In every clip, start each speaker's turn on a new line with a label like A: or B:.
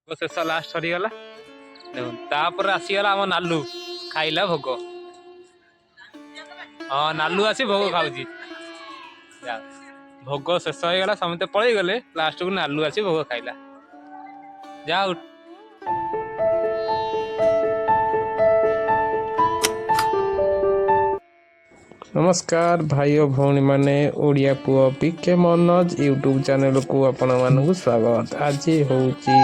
A: शेष लास्ट सरीगला तापर आसीगला आम नालू खाइला भोग। हाँ नालू आसी भोग खाऊची भोग शेष हो गला समस्ते पलि गले लास्ट को नालू आसी भोग खाइला जा।
B: नमस्कार भाई और भौणी माने ओडिया पुओ पीके मनोज यूट्यूब चैनल को आपण मानक स्वागत। आज होची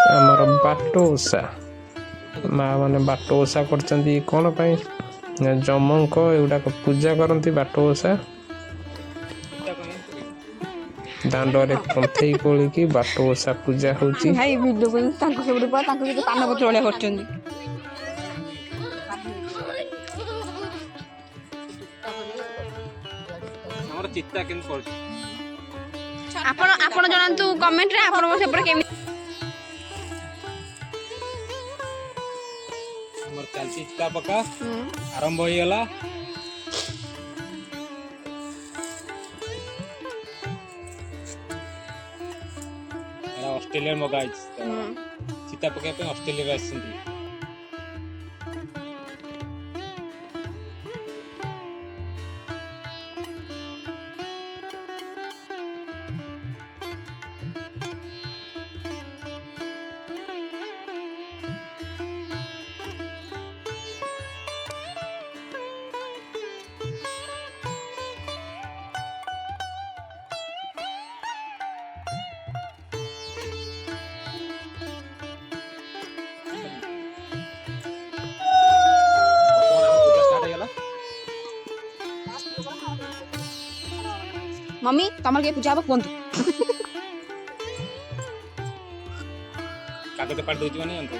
B: हमर बाटो ओषा माँ माने बाटो ओषा करचंदी कोन पई जमंक एउडा को पूजा करंती बाटो ओषा दांडरे पंथई कोली की बाटो ओषा पूजा होची।
C: भाई वीडियो को तांको सब रुपा तांको जे पान पत्र वाले करचंदी
A: हमर चित्ता केन पड़
C: आपण आपण जणांतु कमेंट रे आपण सेपरे केमि
A: हमर चालची चित्ता पका आरंभ हो गला। ऑस्ट्रेलिया मगा चिता पकड़ ऑस्ट्रेलिया आसती
C: मम्मी तमर के पूजा बक बंधु
A: कागज पाट दोची माने अंको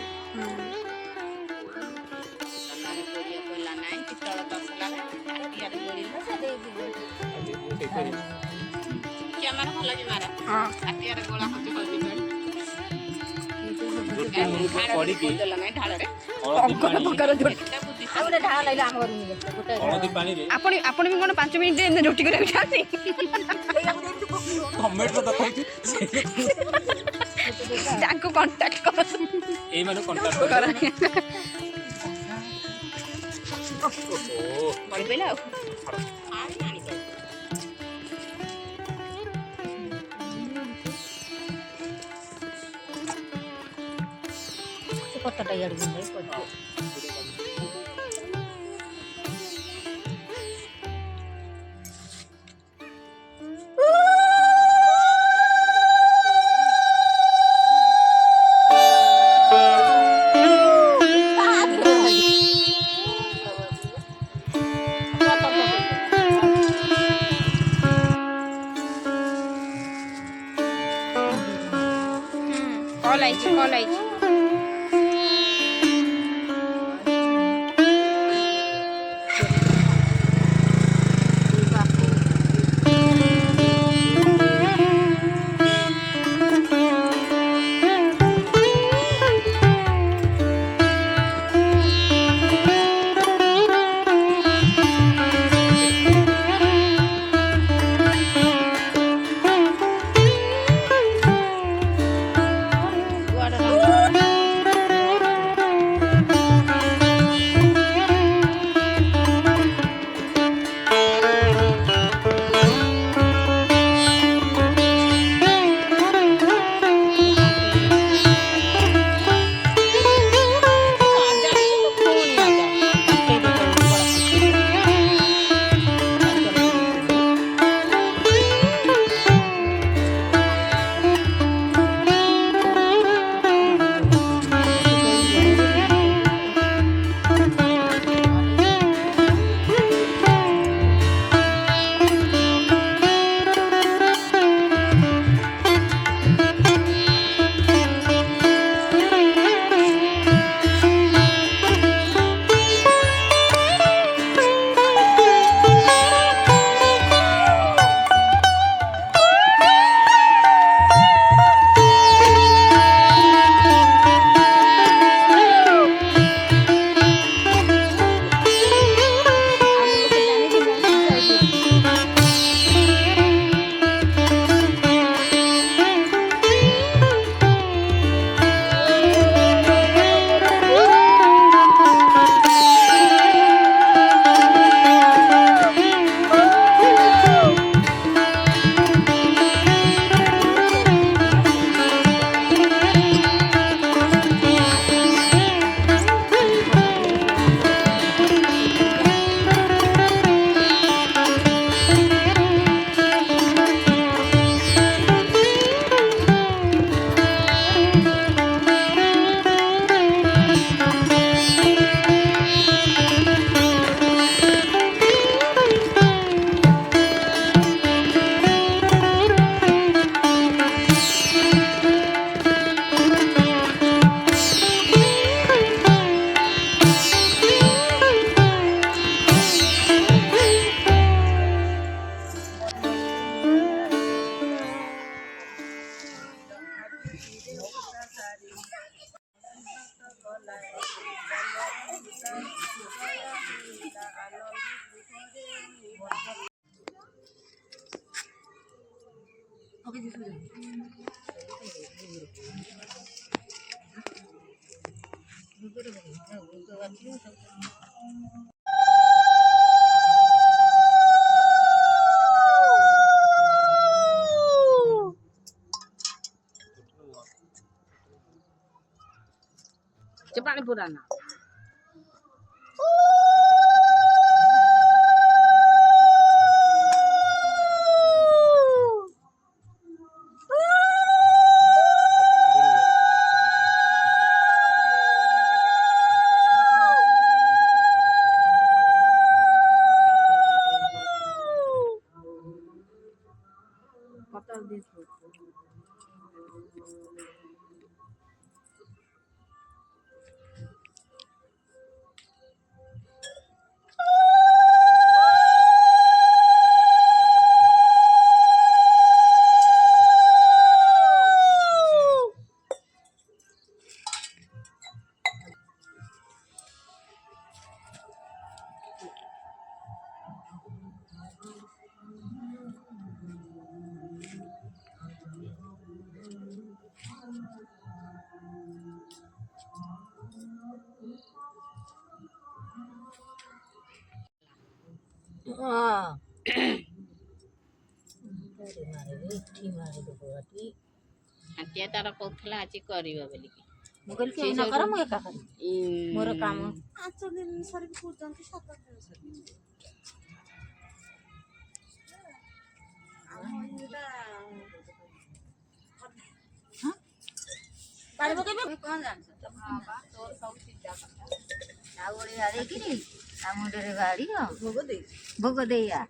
C: कैमरा भला जे मारा हां आटिया रे गोला होती
A: पड़ी की
C: लंगाई ढाल रे
A: पकर
C: पकर जोटा बुद्धि आउरे ढाल लाइला हमर गोटे
A: हळदी पानी रे
C: आपण भी कोन 5 मिनिट दे रोटी करे चाहते
A: कमेंट तो देखै
C: ताको कांटेक्ट कर
A: ए माने कांटेक्ट कर ओ
C: पड़ी पेला पत्ता यार गुंडे पड़ कॉल आई पानी पुराना ଆଣ୍ଟିଆ ତାର କହୁଥିଲା ଆଜି କରିବ ବୋଲିକି ମୁଁ କହିଲି କେହି ନ କର ମୁଁ ଏକା କରିବି ମୋର କାମ 5 ଦିନ ସରିକି କହୁଛନ୍ତି 7 ଦିନ ସରିକି ପାଳିବ କେବେ କଣ ଜାଣିଛ ତୋର ସବୁ ସିଧା କଥା ଆଉ ଗୋଟେ ଗାଡ଼ିକିରି ତା ମୁଣ୍ଡରେ ଗାଡ଼ି ଭୋଗ ଦେଇଆ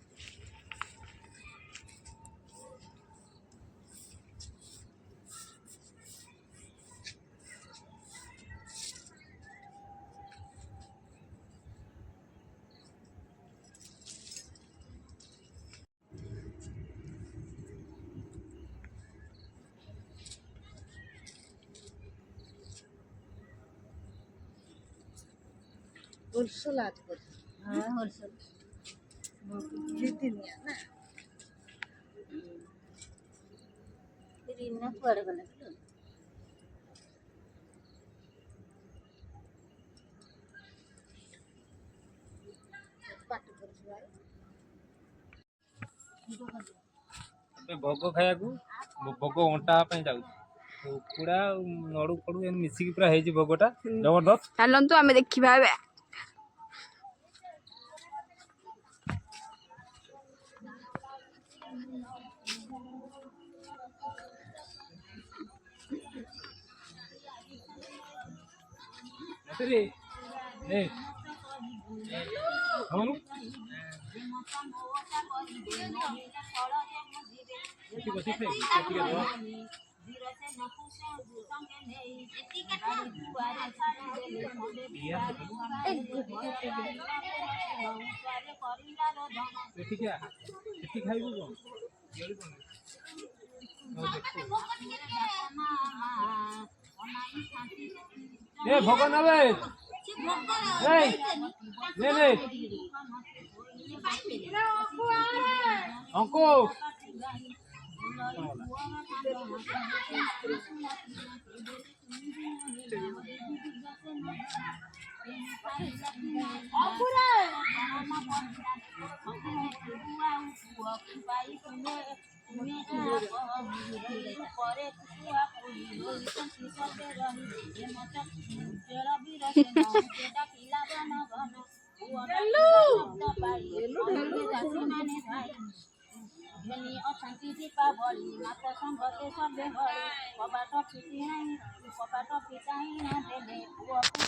C: होलसेल आज पर हाँ होलसेल जितनी ना रीना कुआड़े गले
A: भोग खाया भोग अंटा जाऊ कुड़ा नड़ू फड़ू मिसिकी पूरा है भोगटा जबरदस्त
C: चलतु आम देखा
A: भोग नवे अंको
C: ଅଛନ୍ତି ଦୀପାବଳି ନାଚ ସଂଗତେ ସବେ ହଳି କବାଟ ଫିଟି ନାହିଁ କବାଟ ଫିଟାଇ ନ ଦେଲେ ପୁଅକୁ